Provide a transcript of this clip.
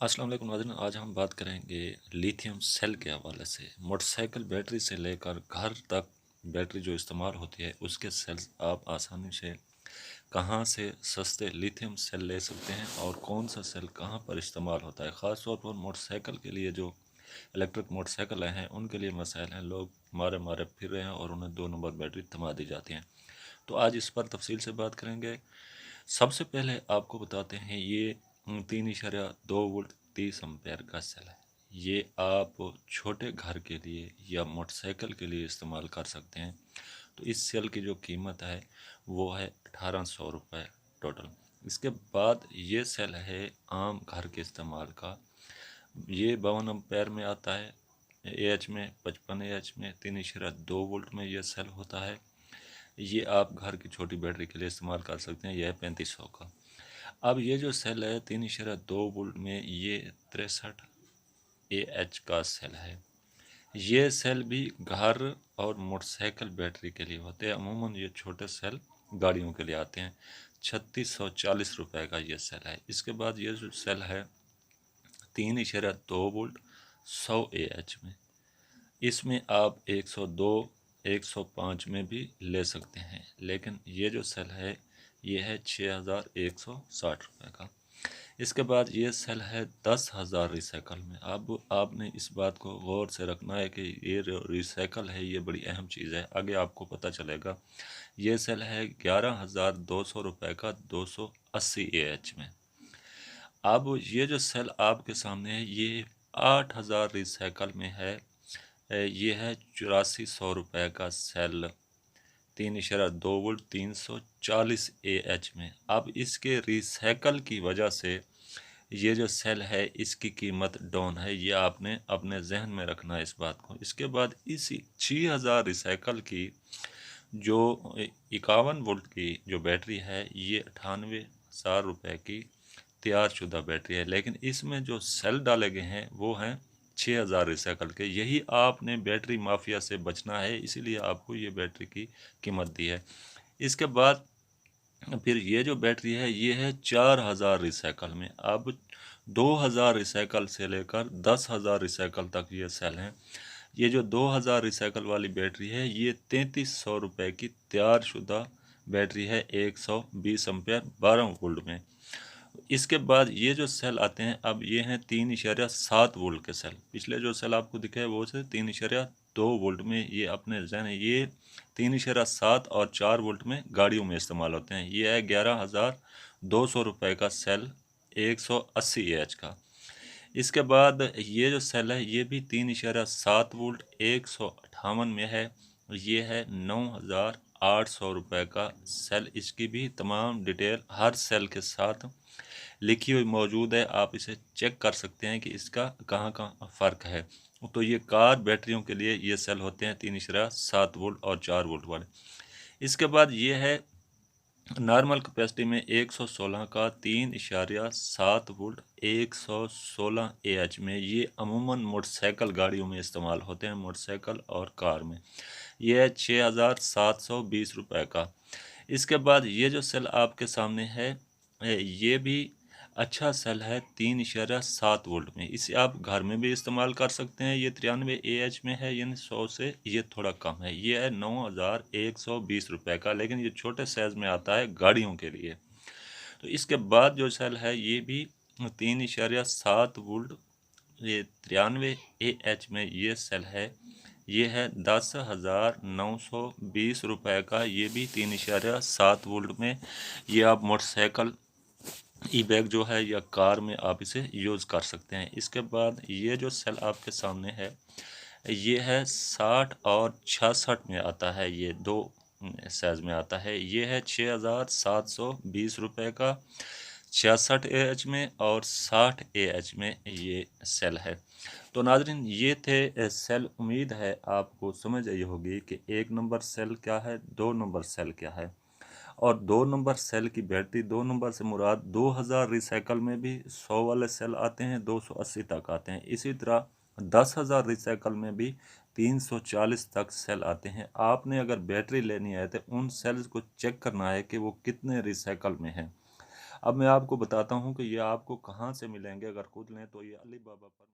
अस्सलाम वालेकुम नाज़रीन, आज हम बात करेंगे लिथियम सेल के हवाले से। मोटरसाइकिल बैटरी से लेकर घर तक बैटरी जो इस्तेमाल होती है उसके सेल्स आप आसानी से कहां से सस्ते लिथियम सेल ले सकते हैं और कौन सा सेल कहां पर इस्तेमाल होता है। ख़ास तौर पर मोटरसाइकिल के लिए जो इलेक्ट्रिक मोटरसाइकिल हैं उनके लिए मसाइल हैं। लोग मारे मारे फिर रहे हैं और उन्हें 2 नंबर बैटरी थमा दी जाती हैं। तो आज इस पर तफसील से बात करेंगे। सबसे पहले आपको बताते हैं, ये 3.2 वोल्ट 30 एम्पेयर का सेल है। ये आप छोटे घर के लिए या मोटरसाइकिल के लिए इस्तेमाल कर सकते हैं। तो इस सेल की जो कीमत है वो है 1800 रुपये टोटल। इसके बाद ये सेल है आम घर के इस्तेमाल का। ये 52 एम्पेयर में आता है, एएच में, 55 AH में, 3.2 वोल्ट में ये सेल होता है। ये आप घर की छोटी बैटरी के लिए इस्तेमाल कर सकते हैं। यह है 3500 का। अब ये जो सेल है 3.2 वोल्ट में, ये 63 AH का सेल है। ये सेल भी घर और मोटरसाइकिल बैटरी के लिए होते हैं। अमूमन ये छोटे सेल गाड़ियों के लिए आते हैं। 3640 रुपये का ये सेल है। इसके बाद ये जो सेल है 3.2 वोल्ट 100 AH में, इसमें आप 102 105 में भी ले सकते हैं। लेकिन ये जो सेल है ये है 6160 रुपये का। इसके बाद ये सेल है 10,000 रिसाइकल में। अब आपने इस बात को गौर से रखना है कि ये जो रिसाइकल है ये बड़ी अहम चीज़ है, आगे आपको पता चलेगा। ये सेल है 11,200 रुपये का 280 AH में। अब ये जो सेल आपके सामने है ये 8,000 रिसाइकल में है। ये है 8400 रुपये का सेल, 3.2 वोल्ट 340 AH में। अब इसके रिसाइकल की वजह से ये जो सेल है इसकी कीमत डाउन है। ये आपने अपने जहन में रखना है इस बात को। इसके बाद इसी 6000 रिसाइकल की जो 51 वोल्ट की जो बैटरी है ये 98,000 रुपये की तैयार शुदा बैटरी है। लेकिन इसमें जो सेल डाले गए हैं वो हैं 6000 रिसाइकल के। यही आपने बैटरी माफिया से बचना है, इसीलिए आपको ये बैटरी की कीमत दी है। इसके बाद फिर ये जो बैटरी है ये है 4000 रिसाइकल में। अब 2000 रिसाइकल से लेकर 10,000 रिसाइकल तक ये सेल हैं। ये जो 2000 रिसाइकल वाली बैटरी है ये 3300 रुपये की तैयार शुदा बैटरी है, 120 एम्पेयर 12 वोल्ट में। इसके बाद ये जो सेल आते हैं, अब ये हैं 3.7 वोल्ट के सेल। पिछले जो सेल आपको दिखे वो से 3.2 वोल्ट में। ये अपने जहन है, ये 3.7 और 4 वोल्ट में गाड़ियों में इस्तेमाल होते हैं। ये है 11,200 रुपये का सेल, 180 AH का। इसके बाद ये जो सेल है ये भी 3.7 वोल्ट 158 में है। ये है 9,800 रुपये का सेल। इसकी भी तमाम डिटेल हर सेल के साथ लिखी हुई मौजूद है। आप इसे चेक कर सकते हैं कि इसका कहाँ कहाँ फ़र्क है। तो ये कार बैटरियों के लिए ये सेल होते हैं 3.7 वोल्ट और 4 वोल्ट वाले। इसके बाद ये है नॉर्मल कैपेसिटी में 116 का 3.7 वोल्ट 116 AH में। ये अमूमन मोटरसाइकिल गाड़ियों में इस्तेमाल होते हैं, मोटरसाइकिल और कार में। ये है 6,720 रुपये का। इसके बाद ये जो सेल आपके सामने है ये भी अच्छा सेल है, 3.7 वोल्ट में। इसे आप घर में भी इस्तेमाल कर सकते हैं। ये 93 AH में है, यानी 100 से ये थोड़ा कम है। ये है 9,120 रुपये का, लेकिन ये छोटे साइज़ में आता है गाड़ियों के लिए। तो इसके बाद जो सेल है ये भी 3.7 वोल्ट, ये 93 AH में ये सेल है। ये है 10,920 रुपये का। ये भी 3.7 वोल्ट में। ये आप मोटरसाइकिल, ई बैग जो है या कार में आप इसे यूज़ कर सकते हैं। इसके बाद ये जो सेल आपके सामने है ये है 60 और 66 में आता है। ये दो साइज़ में आता है। ये है 6,720 रुपये का 66 AH में और 60 AH में ये सेल है। तो नाजरीन ये थे सेल। उम्मीद है आपको समझ आई होगी कि 1 नंबर सेल क्या है, 2 नंबर सेल क्या है। और 2 नंबर सेल की बैटरी, 2 नंबर से मुराद 2000 रिसाइकल में भी 100 वाले सेल आते हैं, 280 तक आते हैं। इसी तरह 10,000 रिसाइकल में भी 340 तक सेल आते हैं। आपने अगर बैटरी लेनी है तो उन सेल्स को चेक करना है कि वो कितने रिसाइकल में हैं। अब मैं आपको बताता हूँ कि ये आपको कहाँ से मिलेंगे। अगर खुद लें तो ये अली बाबा पर